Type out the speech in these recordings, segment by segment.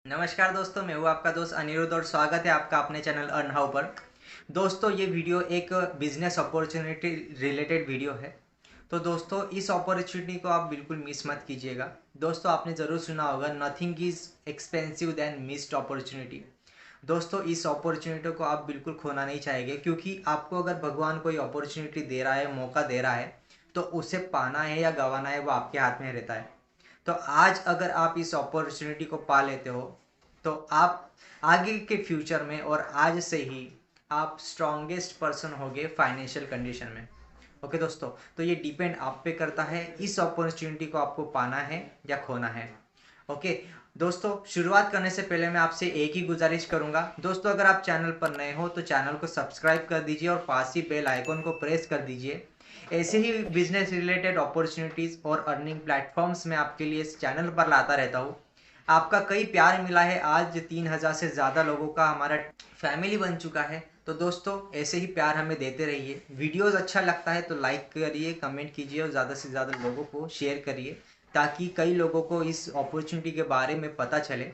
नमस्कार दोस्तों, मैं हूँ आपका दोस्त अनिरुद्ध और स्वागत है आपका अपने चैनल अर्न हाउ पर। दोस्तों, ये वीडियो एक बिजनेस अपॉर्चुनिटी रिलेटेड वीडियो है। तो दोस्तों, इस अपॉर्चुनिटी को आप बिल्कुल मिस मत कीजिएगा। दोस्तों, आपने ज़रूर सुना होगा, nothing is expensive than missed opportunity. दोस्तों, इस अपॉर्चुनिटी को आप बिल्कुल खोना नहीं चाहेंगे, क्योंकि आपको अगर भगवान कोई अपॉर्चुनिटी दे रहा है, मौका दे रहा है, तो उसे पाना है या गंवाना है वो आपके हाथ में रहता है। तो आज अगर आप इस अपॉर्चुनिटी को पा लेते हो, तो आप आगे के फ्यूचर में और आज से ही आप स्ट्रॉन्गेस्ट पर्सन होगे फाइनेंशियल कंडीशन में। ओके दोस्तों, तो ये डिपेंड आप पे करता है, इस अपॉर्चुनिटी को आपको पाना है या खोना है। ओके दोस्तों, शुरुआत करने से पहले मैं आपसे एक ही गुजारिश करूंगा। दोस्तों, अगर आप चैनल पर नए हो तो चैनल को सब्सक्राइब कर दीजिए और पास ही बेल आइकन को प्रेस कर दीजिए। ऐसे ही बिजनेस रिलेटेड अपॉर्चुनिटीज़ और अर्निंग प्लेटफॉर्म्स मैं आपके लिए इस चैनल पर लाता रहता हूँ। आपका कई प्यार मिला है, आज 3,000 से ज़्यादा लोगों का हमारा फैमिली बन चुका है। तो दोस्तों, ऐसे ही प्यार हमें देते रहिए। वीडियोस अच्छा लगता है तो लाइक करिए, कमेंट कीजिए और ज़्यादा से ज़्यादा लोगों को शेयर करिए, ताकि कई लोगों को इस अपॉर्चुनिटी के बारे में पता चले।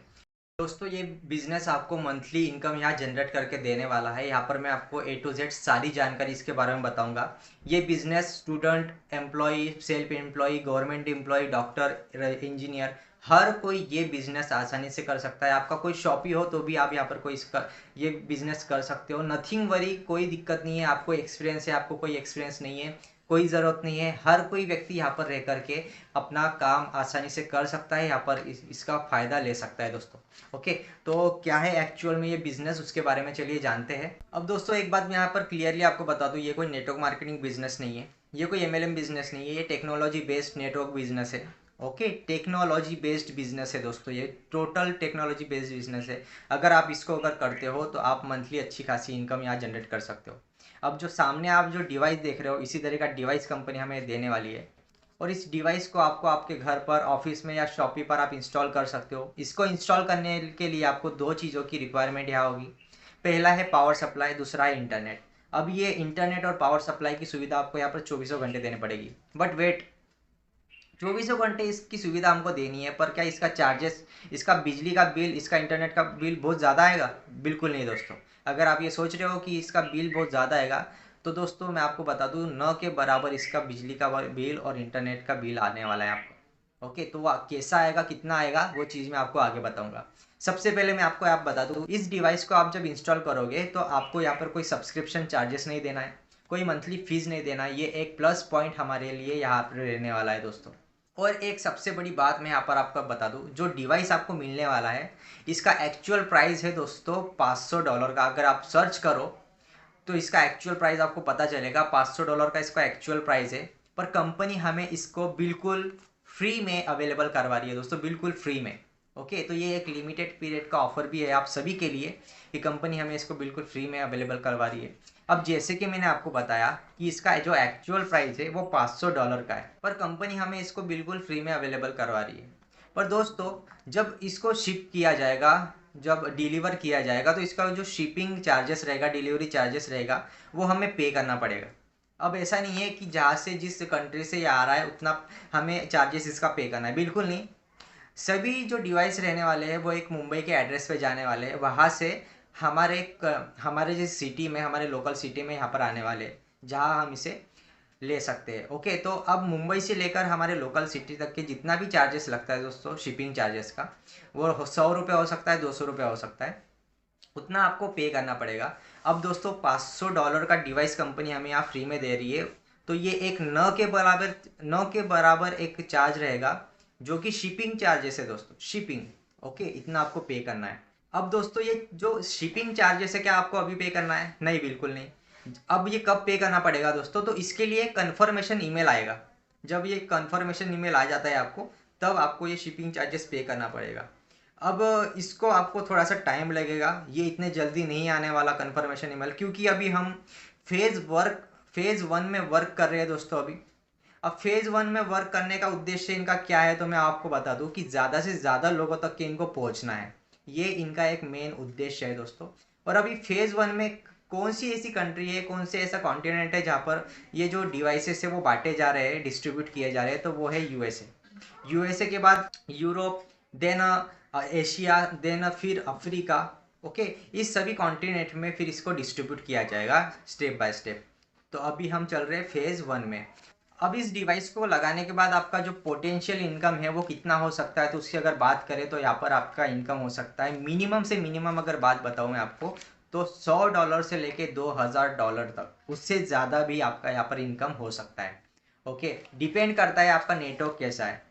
दोस्तों, ये बिजनेस आपको मंथली इनकम यहाँ जनरेट करके देने वाला है। यहाँ पर मैं आपको ए टू जेड सारी जानकारी इसके बारे में बताऊंगा। ये business student, employ, self employ, government employ, doctor, engineer, हर कोई ये बिजनेस आसानी से कर सकता है। आपका कोई शॉप ही हो तो भी आप यहाँ पर कोई इसका ये बिजनेस कर सकते हो। नथिंग वरी, कोई दिक्कत नहीं है। आपको एक्सपीरियंस है, आपको कोई एक्सपीरियंस नहीं है, कोई ज़रूरत नहीं है। हर कोई व्यक्ति यहाँ पर रह करके अपना काम आसानी से कर सकता है, यहाँ पर इसका फ़ायदा ले सकता है दोस्तों। ओके, तो क्या है एक्चुअल में ये बिजनेस, उसके बारे में चलिए जानते हैं। अब दोस्तों, एक बात मैं यहाँ पर क्लियरली आपको बता दूँ, ये कोई नेटवर्क मार्केटिंग बिजनेस नहीं है, ये कोई एमएलएम बिजनेस नहीं है, ये टेक्नोलॉजी बेस्ड नेटवर्क बिजनेस है। ओके, टेक्नोलॉजी बेस्ड बिजनेस है दोस्तों, ये टोटल टेक्नोलॉजी बेस्ड बिजनेस है। अगर आप इसको अगर करते हो तो आप मंथली अच्छी खासी इनकम यहाँ जनरेट कर सकते हो। अब जो सामने आप जो डिवाइस देख रहे हो, इसी तरह का डिवाइस कंपनी हमें देने वाली है। और इस डिवाइस को आपको आपके घर पर, ऑफिस में या शॉपी पर आप इंस्टॉल कर सकते हो। इसको इंस्टॉल करने के लिए आपको दो चीज़ों की रिक्वायरमेंट यहाँ होगी। पहला है पावर सप्लाई, दूसरा है इंटरनेट। अब ये इंटरनेट और पावर सप्लाई की सुविधा आपको यहाँ पर 24 घंटे देनी पड़ेगी। बट वेट, 24 घंटे इसकी सुविधा हमको देनी है, पर क्या इसका चार्जेस, इसका बिजली का बिल, इसका इंटरनेट का बिल बहुत ज़्यादा आएगा? बिल्कुल नहीं दोस्तों। अगर आप ये सोच रहे हो कि इसका बिल बहुत ज़्यादा आएगा, तो दोस्तों मैं आपको बता दूं, न के बराबर इसका बिजली का बिल और इंटरनेट का बिल आने वाला है आपको। ओके, तो वो कैसा आएगा, कितना आएगा, वो चीज़ मैं आपको आगे बताऊंगा। सबसे पहले मैं आपको आप बता दूं, इस डिवाइस को आप जब इंस्टॉल करोगे तो आपको यहाँ पर कोई सब्सक्रिप्शन चार्जेस नहीं देना है, कोई मंथली फीस नहीं देना है। ये एक प्लस पॉइंट हमारे लिए यहाँ पर रहने वाला है दोस्तों। और एक सबसे बड़ी बात मैं यहाँ पर आपको बता दूँ, जो डिवाइस आपको मिलने वाला है, इसका एक्चुअल प्राइस है दोस्तों $500 का। अगर आप सर्च करो तो इसका एक्चुअल प्राइस आपको पता चलेगा, $500 का इसका एक्चुअल प्राइस है। पर कंपनी हमें इसको बिल्कुल फ्री में अवेलेबल करवा रही है दोस्तों, बिल्कुल फ्री में। ओके, तो ये एक लिमिटेड पीरियड का ऑफर भी है आप सभी के लिए, कि कंपनी हमें इसको बिल्कुल फ्री में अवेलेबल करवा रही है। अब जैसे कि मैंने आपको बताया कि इसका जो एक्चुअल प्राइस है वो $500 का है, पर कंपनी हमें इसको बिल्कुल फ्री में अवेलेबल करवा रही है। पर दोस्तों, जब इसको शिप किया जाएगा, जब डिलीवर किया जाएगा, तो इसका जो शिपिंग चार्जेस रहेगा, डिलीवरी चार्जेस रहेगा, वो हमें पे करना पड़ेगा। अब ऐसा नहीं है कि जहाँ से, जिस कंट्री से ये आ रहा है उतना हमें चार्जेस इसका पे करना है, बिल्कुल नहीं। सभी जो डिवाइस रहने वाले हैं वो एक मुंबई के एड्रेस पे जाने वाले हैं, वहाँ से हमारे जिस सिटी में, हमारे लोकल सिटी में यहाँ पर आने वाले हैं, जहाँ हम इसे ले सकते हैं। ओके, तो अब मुंबई से लेकर हमारे लोकल सिटी तक के जितना भी चार्जेस लगता है दोस्तों, शिपिंग चार्जेस का, वो ₹100 हो सकता है, ₹200 हो सकता है, उतना आपको पे करना पड़ेगा। अब दोस्तों, $500 का डिवाइस कंपनी हमें यहाँ फ्री में दे रही है, तो ये एक न के बराबर एक चार्ज रहेगा, जो कि शिपिंग चार्जेस है दोस्तों, शिपिंग। ओके, इतना आपको पे करना है। अब दोस्तों, ये जो शिपिंग चार्जेस है, क्या आपको अभी पे करना है? नहीं, बिल्कुल नहीं। अब ये कब पे करना पड़ेगा दोस्तों? तो इसके लिए कन्फर्मेशन ईमेल आएगा। जब ये कन्फर्मेशन ईमेल आ जाता है आपको, तब आपको ये शिपिंग चार्जेस पे करना पड़ेगा। अब इसको आपको थोड़ा सा टाइम लगेगा, ये इतने जल्दी नहीं आने वाला कन्फर्मेशन ईमेल, क्योंकि अभी हम फेज़ वन में वर्क कर रहे हैं दोस्तों अभी। अब फेज़ वन में वर्क करने का उद्देश्य इनका क्या है, तो मैं आपको बता दूं कि ज़्यादा से ज़्यादा लोगों तक के इनको पहुंचना है। ये इनका एक मेन उद्देश्य है दोस्तों। और अभी फेज़ वन में कौन सी ऐसी कंट्री है, कौन से ऐसा कॉन्टिनेंट है जहाँ पर ये जो डिवाइसेस है वो बांटे जा रहे हैं, डिस्ट्रीब्यूट किए जा रहे हैं, तो वो है यूएसए। यूएसए के बाद यूरोप, देन एशिया, देन फिर अफ्रीका। ओके, इस सभी कॉन्टिनेंट में फिर इसको डिस्ट्रीब्यूट किया जाएगा स्टेप बाय स्टेप। तो अभी हम चल रहे हैं फेज़ 1 में। अब इस डिवाइस को लगाने के बाद आपका जो पोटेंशियल इनकम है वो कितना हो सकता है, तो उसकी अगर बात करें तो यहाँ पर आपका इनकम हो सकता है मिनिमम से मिनिमम, अगर बात बताऊँ मैं आपको, तो $100 से लेके $2000 तक, उससे ज़्यादा भी आपका यहाँ पर इनकम हो सकता है। ओके, डिपेंड करता है आपका नेटवर्क कैसा है।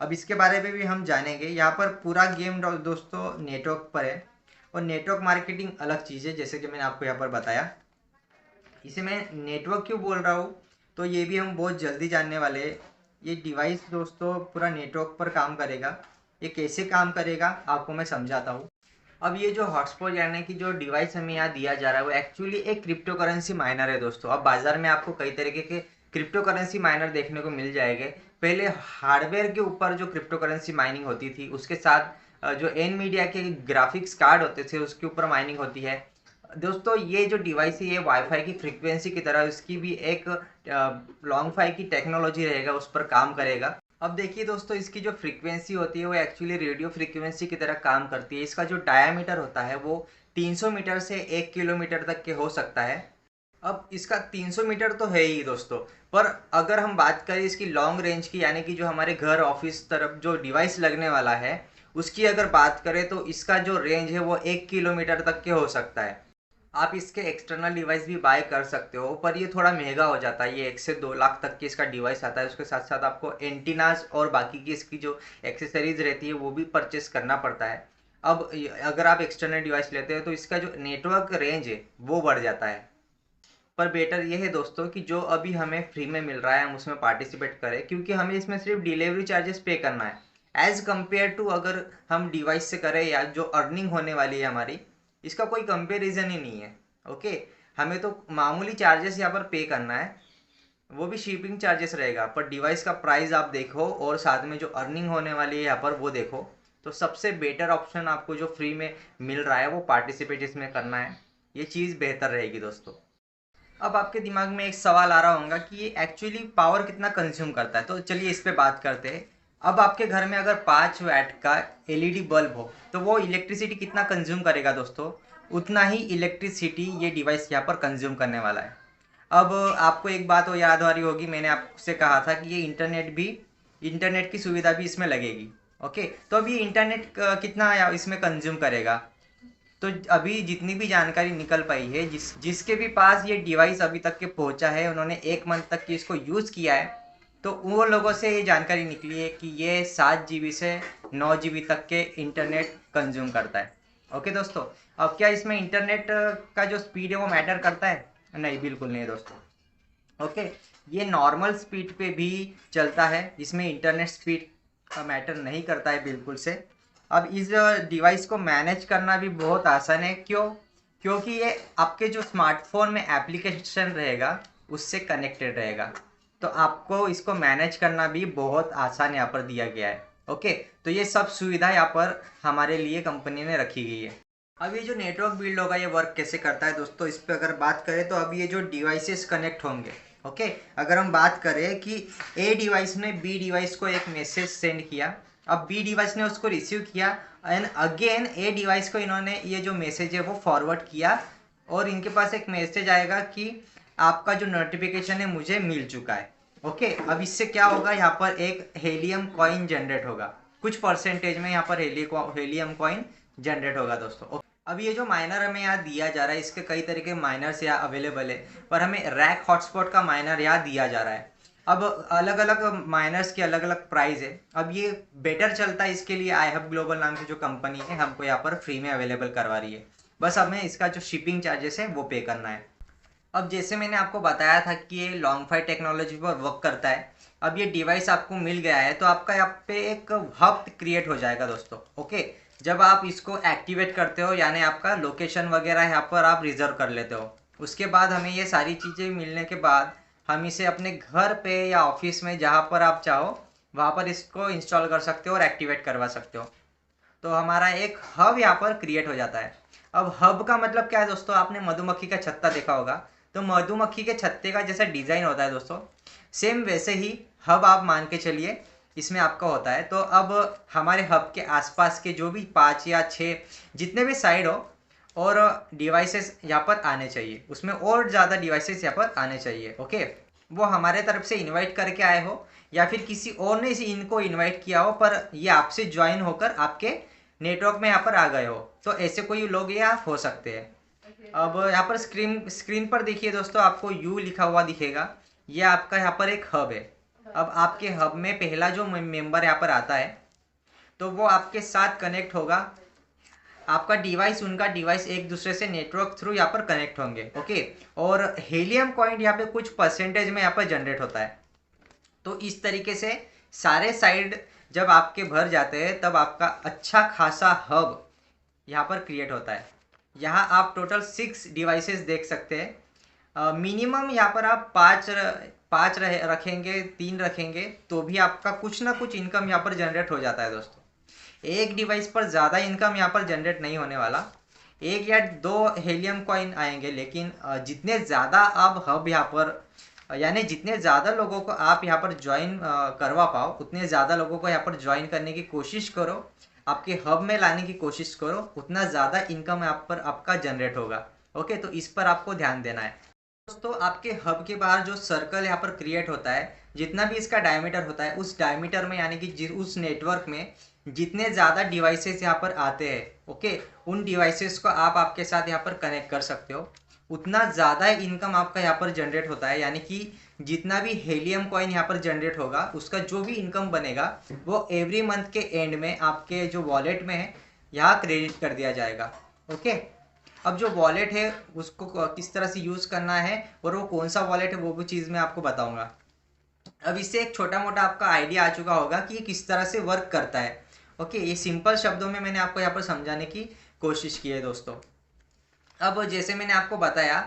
अब इसके बारे में भी हम जानेंगे। यहाँ पर पूरा गेम दोस्तों नेटवर्क पर है, और नेटवर्क मार्केटिंग अलग चीज़ है, जैसे कि मैंने आपको यहाँ पर बताया। इसे मैं नेटवर्क क्यों बोल रहा हूँ, तो ये भी हम बहुत जल्दी जानने वाले हैं। ये डिवाइस दोस्तों पूरा नेटवर्क पर काम करेगा। ये कैसे काम करेगा आपको मैं समझाता हूँ। अब ये जो हॉटस्पॉट यानी कि जो डिवाइस हमें यहाँ दिया जा रहा है वो एक्चुअली एक क्रिप्टो करेंसी माइनर है दोस्तों। अब बाजार में आपको कई तरीके के क्रिप्टो करेंसी माइनर देखने को मिल जाएंगे। पहले हार्डवेयर के ऊपर जो क्रिप्टो करेंसी माइनिंग होती थी, उसके साथ जो एनवीडिया के ग्राफिक्स कार्ड होते थे उसके ऊपर माइनिंग होती है। दोस्तों ये जो डिवाइस है ये वाईफाई की फ्रीक्वेंसी की तरह इसकी भी एक लॉन्ग फाई की टेक्नोलॉजी रहेगा, उस पर काम करेगा। अब देखिए दोस्तों, इसकी जो फ्रीक्वेंसी होती है वो एक्चुअली रेडियो फ्रीक्वेंसी की तरह काम करती है। इसका जो डायामीटर होता है वो 300 मीटर से 1 किलोमीटर तक के हो सकता है। अब इसका 300 मीटर तो है ही दोस्तों, पर अगर हम बात करें इसकी लॉन्ग रेंज की, यानी कि जो हमारे घर ऑफिस तरफ जो डिवाइस लगने वाला है उसकी अगर बात करें, तो इसका जो रेंज है वो 1 किलोमीटर तक के हो सकता है। आप इसके एक्सटर्नल डिवाइस भी बाय कर सकते हो, पर ये थोड़ा महंगा हो जाता है। ये 1 से 2 लाख तक की इसका डिवाइस आता है। उसके साथ साथ आपको एंटीनाज और बाकी की इसकी जो एक्सेसरीज रहती है वो भी परचेस करना पड़ता है। अब अगर आप एक्सटर्नल डिवाइस लेते हो तो इसका जो नेटवर्क रेंज है वो बढ़ जाता है। पर बेटर ये है दोस्तों कि जो अभी हमें फ्री में मिल रहा है हम उसमें पार्टिसिपेट करें, क्योंकि हमें इसमें सिर्फ डिलीवरी चार्जेस पे करना है। एज कम्पेयर टू अगर हम डिवाइस से करें या जो अर्निंग होने वाली है हमारी, इसका कोई कंपेरिजन ही नहीं है। ओके, हमें तो मामूली चार्जेस यहाँ पर पे करना है, वो भी शिपिंग चार्जेस रहेगा, पर डिवाइस का प्राइस आप देखो और साथ में जो अर्निंग होने वाली है यहाँ पर वो देखो। तो सबसे बेटर ऑप्शन आपको जो फ्री में मिल रहा है वो पार्टिसिपेट इसमें करना है। ये चीज़ बेहतर रहेगी दोस्तों। अब आपके दिमाग में एक सवाल आ रहा होगा कि ये एक्चुअली पावर कितना कंज्यूम करता है, तो चलिए इस पे बात करते हैं। अब आपके घर में अगर 5 वैट का एलईडी बल्ब हो तो वो इलेक्ट्रिसिटी कितना कंज्यूम करेगा दोस्तों, उतना ही इलेक्ट्रिसिटी ये डिवाइस यहाँ पर कंज्यूम करने वाला है। अब आपको एक बात वो याद आ रही होगी, मैंने आपसे कहा था कि ये इंटरनेट की सुविधा भी इसमें लगेगी। ओके, तो अब ये इंटरनेट कितना इसमें कंज्यूम करेगा, तो अभी जितनी भी जानकारी निकल पाई है, जिसके भी पास ये डिवाइस अभी तक के पहुंचा है, उन्होंने 1 मंथ तक की इसको यूज़ किया है, तो वो लोगों से ये जानकारी निकली है कि ये 7 GB से 9 GB तक के इंटरनेट कंज्यूम करता है। ओके दोस्तों, अब क्या इसमें इंटरनेट का जो स्पीड है वो मैटर करता है? नहीं, बिल्कुल नहीं दोस्तों। ओके, ये नॉर्मल स्पीड पे भी चलता है, इसमें इंटरनेट स्पीड का मैटर नहीं करता है बिल्कुल से। अब इस डिवाइस को मैनेज करना भी बहुत आसान है। क्यों? क्योंकि ये आपके जो स्मार्टफोन में एप्लीकेशन रहेगा उससे कनेक्टेड रहेगा, तो आपको इसको मैनेज करना भी बहुत आसान यहाँ पर दिया गया है। ओके, तो ये सब सुविधा यहाँ पर हमारे लिए कंपनी ने रखी गई है। अब ये जो नेटवर्क बिल्ड होगा ये वर्क कैसे करता है दोस्तों, इस पर अगर बात करें तो अब ये जो डिवाइसेस कनेक्ट होंगे। ओके, अगर हम बात करें कि ए डिवाइस ने बी डिवाइस को एक मैसेज सेंड किया, अब बी डिवाइस ने उसको रिसीव किया, एंड अगेन ए डिवाइस को इन्होंने ये जो मैसेज है वो फॉरवर्ड किया, और इनके पास एक मैसेज आएगा कि आपका जो नोटिफिकेशन है मुझे मिल चुका है। ओके, अब इससे क्या होगा, यहाँ पर एक हेलियम कॉइन जनरेट होगा, कुछ परसेंटेज में यहाँ पर हेलियम कॉइन जनरेट होगा दोस्तों। अब ये जो माइनर हमें यहाँ दिया जा रहा है, इसके कई तरह के माइनर्स यहाँ अवेलेबल है, पर हमें रैक हॉटस्पॉट का माइनर यहाँ दिया जा रहा है। अब अलग अलग माइनर्स की अलग अलग प्राइस है। अब ये बेटर चलता है, इसके लिए आई हब ग्लोबल नाम की जो कंपनी है हमको यहाँ पर फ्री में अवेलेबल करवा रही है। बस हमें इसका जो शिपिंग चार्जेस है वो पे करना है। अब जैसे मैंने आपको बताया था कि ये लॉन्ग फाई टेक्नोलॉजी पर वर्क करता है। अब ये डिवाइस आपको मिल गया है तो आपका यहाँ पे एक हब क्रिएट हो जाएगा दोस्तों। ओके, जब आप इसको एक्टिवेट करते हो, यानी आपका लोकेशन वगैरह यहाँ पर आप रिजर्व कर लेते हो, उसके बाद हमें ये सारी चीज़ें मिलने के बाद हम इसे अपने घर पे या ऑफिस में जहाँ पर आप चाहो वहाँ पर इसको इंस्टॉल कर सकते हो और एक्टिवेट करवा सकते हो। तो हमारा एक हब यहाँ पर क्रिएट हो जाता है। अब हब का मतलब क्या है दोस्तों, आपने मधुमक्खी का छत्ता देखा होगा, तो मधुमक्खी के छत्ते का जैसा डिज़ाइन होता है दोस्तों, सेम वैसे ही हब आप मान के चलिए। इसमें आपका होता है। तो अब हमारे हब के आसपास के जो भी 5 या 6 जितने भी साइड हो और डिवाइसेस यहाँ पर आने चाहिए, उसमें और ज़्यादा डिवाइसेस यहाँ पर आने चाहिए। ओके, वो हमारे तरफ से इनवाइट करके आए हो या फिर किसी और ने इनको इनवाइट किया हो, पर ये आपसे ज्वाइन होकर आपके नेटवर्क में यहाँ पर आ गए हो, तो ऐसे कोई लोग यहाँ हो सकते हैं। अब यहाँ पर स्क्रीन पर देखिए दोस्तों, आपको यू लिखा हुआ दिखेगा, ये आपका यहाँ पर एक हब है। अब आपके हब में पहला जो मेंबर यहाँ पर आता है तो वो आपके साथ कनेक्ट होगा, आपका डिवाइस उनका डिवाइस एक दूसरे से नेटवर्क थ्रू यहाँ पर कनेक्ट होंगे। ओके, और हेलियम कॉइन यहाँ पे कुछ परसेंटेज में यहाँ पर जनरेट होता है। तो इस तरीके से सारे साइड जब आपके भर जाते हैं तब आपका अच्छा खासा हब यहाँ पर क्रिएट होता है। यहाँ आप टोटल 6 डिवाइसेस देख सकते हैं। मिनिमम यहाँ पर आप 5 रखेंगे, 3 रखेंगे तो भी आपका कुछ ना कुछ इनकम यहाँ पर जनरेट हो जाता है दोस्तों। एक डिवाइस पर ज़्यादा इनकम यहाँ पर जनरेट नहीं होने वाला, 1 या 2 हेलियम कॉइन आएंगे, लेकिन जितने ज़्यादा आप हब यहाँ पर यानी जितने ज़्यादा लोगों को आप यहाँ पर ज्वाइन करवा पाओ, उतने ज़्यादा लोगों को यहाँ पर ज्वाइन करने की कोशिश करो, आपके हब में लाने की कोशिश करो, उतना ज़्यादा इनकम यहाँ पर आपका जनरेट होगा। ओके, तो इस पर आपको ध्यान देना है दोस्तों। आपके हब के बाहर जो सर्कल यहाँ पर क्रिएट होता है, जितना भी इसका डायमीटर होता है, उस डायमीटर में यानी कि उस नेटवर्क में जितने ज़्यादा डिवाइसेस यहाँ पर आते हैं, ओके, उन डिवाइसेस को आप आपके साथ यहाँ पर कनेक्ट कर सकते हो, उतना ज़्यादा इनकम आपका यहाँ पर जनरेट होता है। यानी कि जितना भी हेलियम कॉइन यहाँ पर जनरेट होगा, उसका जो भी इनकम बनेगा वो एवरी मंथ के एंड में आपके जो वॉलेट में है यहाँ क्रेडिट कर दिया जाएगा। ओके, अब जो वॉलेट है उसको किस तरह से यूज़ करना है और वो कौन सा वॉलेट है वो भी चीज़ मैं आपको बताऊँगा। अब इससे एक छोटा मोटा आपका आइडिया आ चुका होगा कि ये किस तरह से वर्क करता है। ओके, ये सिंपल शब्दों में मैंने आपको यहाँ पर समझाने की कोशिश की है दोस्तों। अब जैसे मैंने आपको बताया,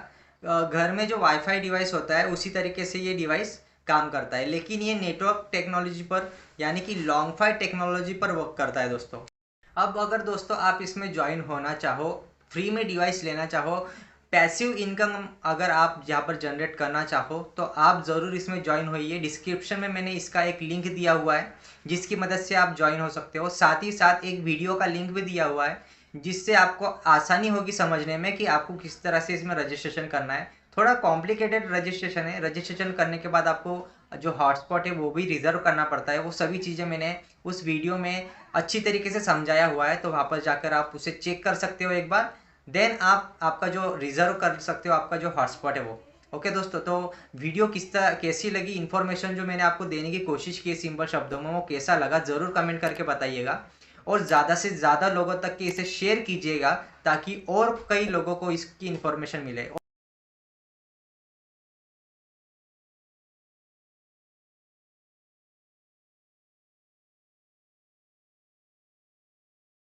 घर में जो वाईफाई डिवाइस होता है उसी तरीके से ये डिवाइस काम करता है, लेकिन ये नेटवर्क टेक्नोलॉजी पर यानी कि लॉन्ग फाई टेक्नोलॉजी पर वर्क करता है दोस्तों। अब अगर दोस्तों आप इसमें ज्वाइन होना चाहो, फ्री में डिवाइस लेना चाहो, पैसिव इनकम अगर आप यहाँ पर जनरेट करना चाहो, तो आप ज़रूर इसमें ज्वाइन होइए। डिस्क्रिप्शन में मैंने इसका एक लिंक दिया हुआ है जिसकी मदद से आप ज्वाइन हो सकते हो। साथ ही साथ एक वीडियो का लिंक भी दिया हुआ है जिससे आपको आसानी होगी समझने में कि आपको किस तरह से इसमें रजिस्ट्रेशन करना है। थोड़ा कॉम्प्लिकेटेड रजिस्ट्रेशन है, रजिस्ट्रेशन करने के बाद आपको जो हॉटस्पॉट है वो भी रिजर्व करना पड़ता है। वो सभी चीज़ें मैंने उस वीडियो में अच्छी तरीके से समझाया हुआ है, तो वहाँ पर जाकर आप उसे चेक कर सकते हो एक बार। देन आप आपका जो रिजर्व कर सकते हो आपका जो हॉटस्पॉट है वो। ओके दोस्तों, तो वीडियो कैसी लगी, इन्फॉर्मेशन जो मैंने आपको देने की कोशिश की सिंपल शब्दों में, वो कैसा लगा ज़रूर कमेंट करके बताइएगा और ज़्यादा से ज़्यादा लोगों तक के इसे शेयर कीजिएगा ताकि और कई लोगों को इसकी इन्फॉर्मेशन मिले।